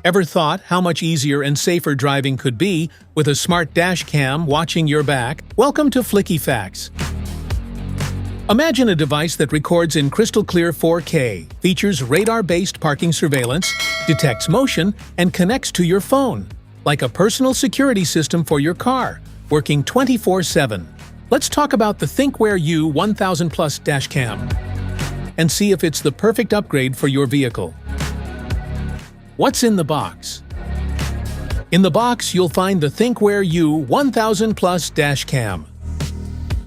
Ever thought how much easier and safer driving could be with a smart dash cam watching your back? Welcome to Flicky Facts. Imagine a device that records in crystal clear 4K, features radar-based parking surveillance, detects motion, and connects to your phone, like a personal security system for your car, working 24/7. Let's talk about the ThinkWare U1000 Plus dash cam and see if it's the perfect upgrade for your vehicle. What's in the box? In the box, you'll find the ThinkWare U1000 Plus dash cam,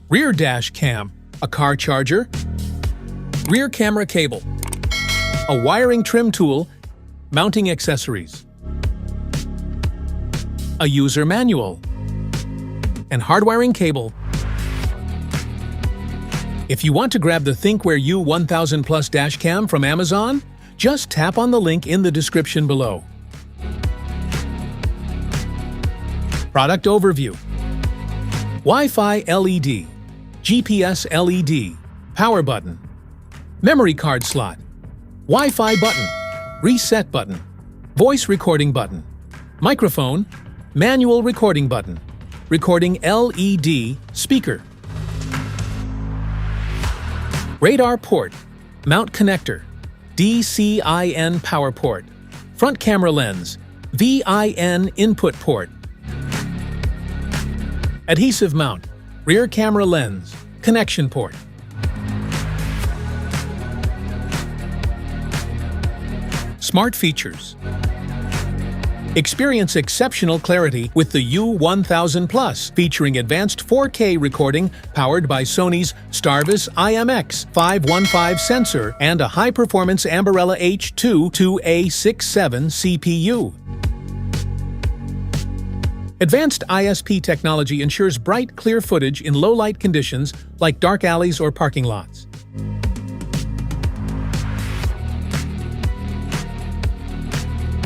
rear dash cam, a car charger, rear camera cable, a wiring trim tool, mounting accessories, a user manual, and hardwiring cable. If you want to grab the ThinkWare U1000 Plus dash cam from Amazon, just tap on the link in the description below. Product overview: Wi-Fi LED, GPS LED, power button, memory card slot, Wi-Fi button, reset button, voice recording button, microphone, manual recording button, recording LED speaker, radar port, mount connector, DCIN power port, front camera lens, VIN input port, adhesive mount, rear camera lens, connection port. Smart features: experience exceptional clarity with the U1000 Plus, featuring advanced 4K recording powered by Sony's Starvis IMX515 sensor and a high-performance Ambarella H22A67 CPU. Advanced ISP technology ensures bright, clear footage in low-light conditions like dark alleys or parking lots.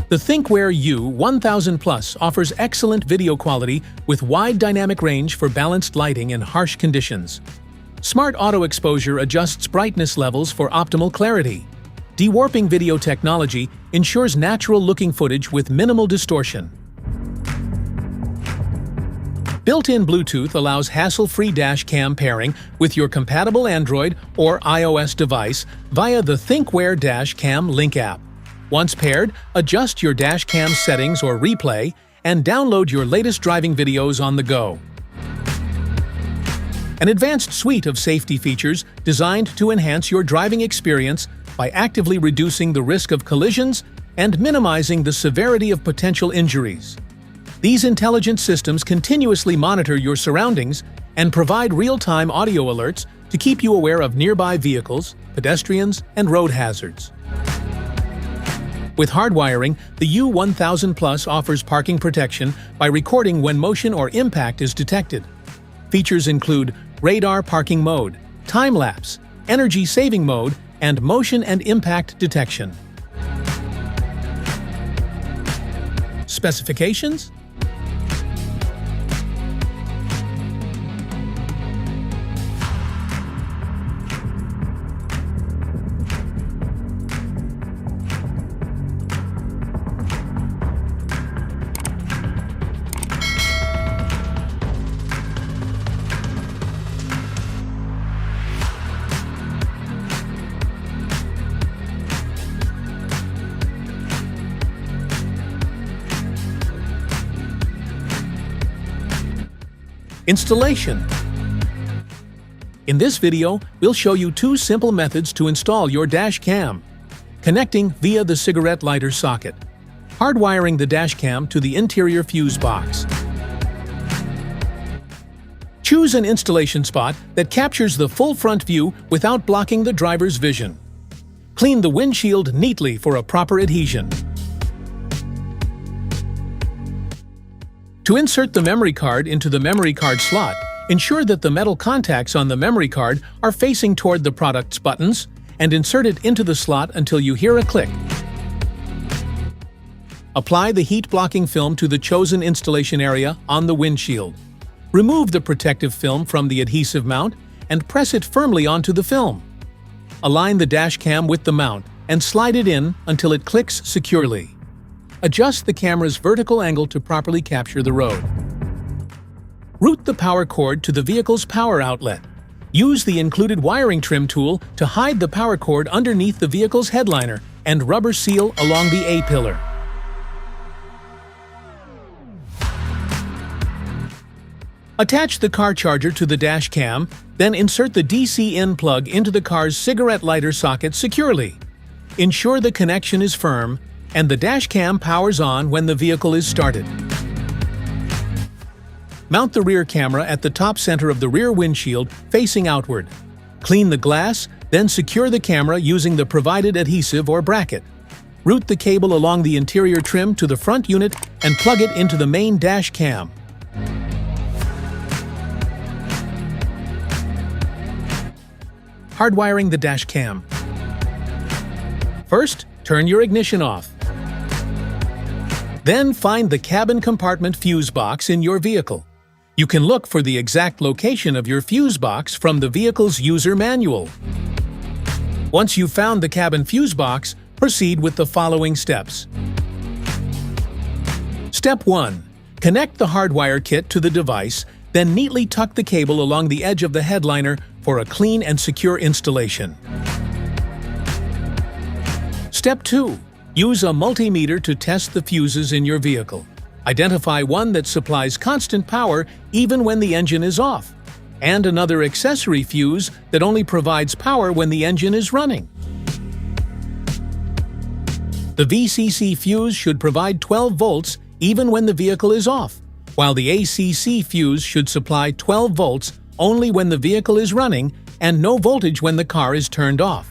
The ThinkWare U1000 Plus offers excellent video quality with wide dynamic range for balanced lighting in harsh conditions. Smart auto exposure adjusts brightness levels for optimal clarity. Dewarping video technology ensures natural-looking footage with minimal distortion. Built-in Bluetooth allows hassle-free dash cam pairing with your compatible Android or iOS device via the ThinkWare DashCam Link app. Once paired, adjust your dash cam settings or replay and download your latest driving videos on the go. An advanced suite of safety features designed to enhance your driving experience by actively reducing the risk of collisions and minimizing the severity of potential injuries. These intelligent systems continuously monitor your surroundings and provide real-time audio alerts to keep you aware of nearby vehicles, pedestrians, and road hazards. With hardwiring, the U1000 Plus offers parking protection by recording when motion or impact is detected. Features include radar parking mode, time-lapse, energy-saving mode, and motion and impact detection. Specifications: installation. In this video, we'll show you two simple methods to install your dash cam: connecting via the cigarette lighter socket, hardwiring the dash cam to the interior fuse box. Choose an installation spot that captures the full front view without blocking the driver's vision. Clean the windshield neatly for a proper adhesion. To insert the memory card into the memory card slot, ensure that the metal contacts on the memory card are facing toward the product's buttons and insert it into the slot until you hear a click. Apply the heat-blocking film to the chosen installation area on the windshield. Remove the protective film from the adhesive mount and press it firmly onto the film. Align the dash cam with the mount and slide it in until it clicks securely. Adjust the camera's vertical angle to properly capture the road. Route the power cord to the vehicle's power outlet. Use the included wiring trim tool to hide the power cord underneath the vehicle's headliner and rubber seal along the A-pillar. Attach the car charger to the dash cam, then insert the DC-in plug into the car's cigarette lighter socket securely. Ensure the connection is firm and the dash cam powers on when the vehicle is started. Mount the rear camera at the top center of the rear windshield facing outward. Clean the glass, then secure the camera using the provided adhesive or bracket. Route the cable along the interior trim to the front unit and plug it into the main dash cam. Hardwiring the dash cam. First, turn your ignition off. Then find the cabin compartment fuse box in your vehicle. You can look for the exact location of your fuse box from the vehicle's user manual. Once you've found the cabin fuse box, proceed with the following steps. Step 1. Connect the hardwire kit to the device, then neatly tuck the cable along the edge of the headliner for a clean and secure installation. Step 2. Use a multimeter to test the fuses in your vehicle. Identify one that supplies constant power even when the engine is off, and another accessory fuse that only provides power when the engine is running. The VCC fuse should provide 12 volts even when the vehicle is off, while the ACC fuse should supply 12 volts only when the vehicle is running and no voltage when the car is turned off.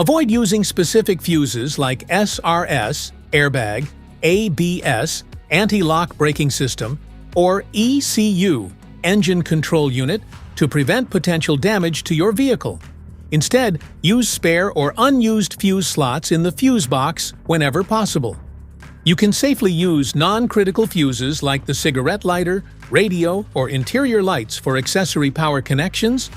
Avoid using specific fuses like SRS, airbag, ABS, anti-lock braking system, or ECU, engine control unit, to prevent potential damage to your vehicle. Instead, use spare or unused fuse slots in the fuse box whenever possible. You can safely use non-critical fuses like the cigarette lighter, radio, or interior lights for accessory power connections.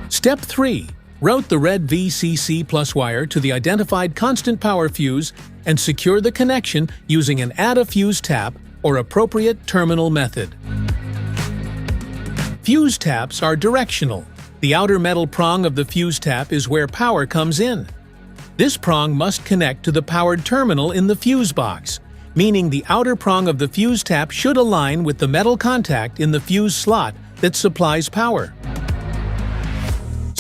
Step 3. Route the red VCC plus wire to the identified constant power fuse and secure the connection using an add a fuse tap or appropriate terminal method. Fuse taps are directional. The outer metal prong of the fuse tap is where power comes in. This prong must connect to the powered terminal in the fuse box, meaning the outer prong of the fuse tap should align with the metal contact in the fuse slot that supplies power.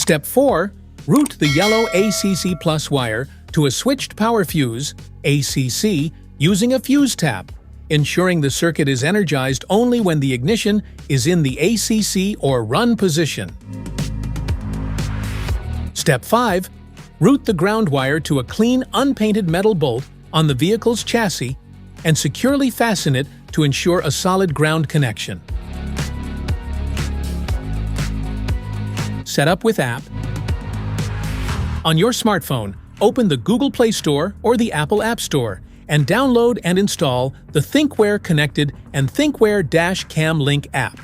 Step 4. Route the yellow ACC plus wire to a switched power fuse, ACC, using a fuse tap, ensuring the circuit is energized only when the ignition is in the ACC or run position. Step 5. Route the ground wire to a clean, unpainted metal bolt on the vehicle's chassis and securely fasten it to ensure a solid ground connection. Set up with app. On your smartphone, open the Google Play Store or the Apple App Store and download and install the ThinkWare Connected and ThinkWare DashCam Link app.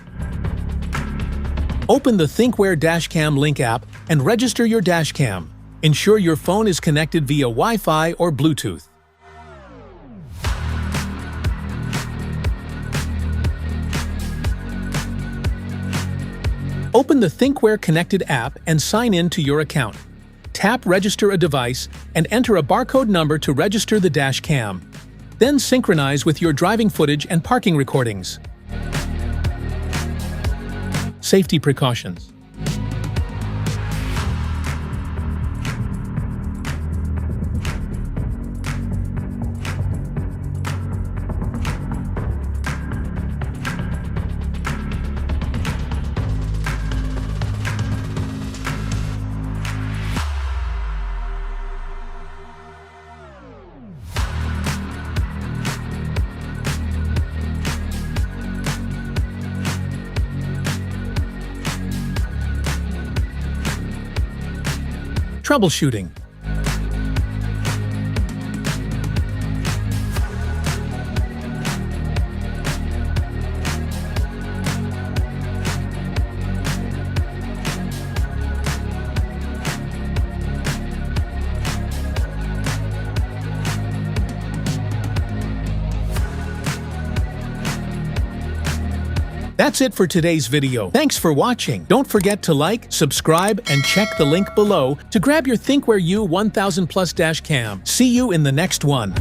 Open the ThinkWare DashCam Link app and register your dashcam. Ensure your phone is connected via Wi-Fi or Bluetooth. Open the ThinkWare Connected app and sign in to your account. Tap Register a device and enter a barcode number to register the dash cam. Then synchronize with your driving footage and parking recordings. Safety precautions. Troubleshooting. That's it for today's video. Thanks for watching. Don't forget to like, subscribe, and check the link below to grab your ThinkWare U1000 Plus DashCam. See you in the next one.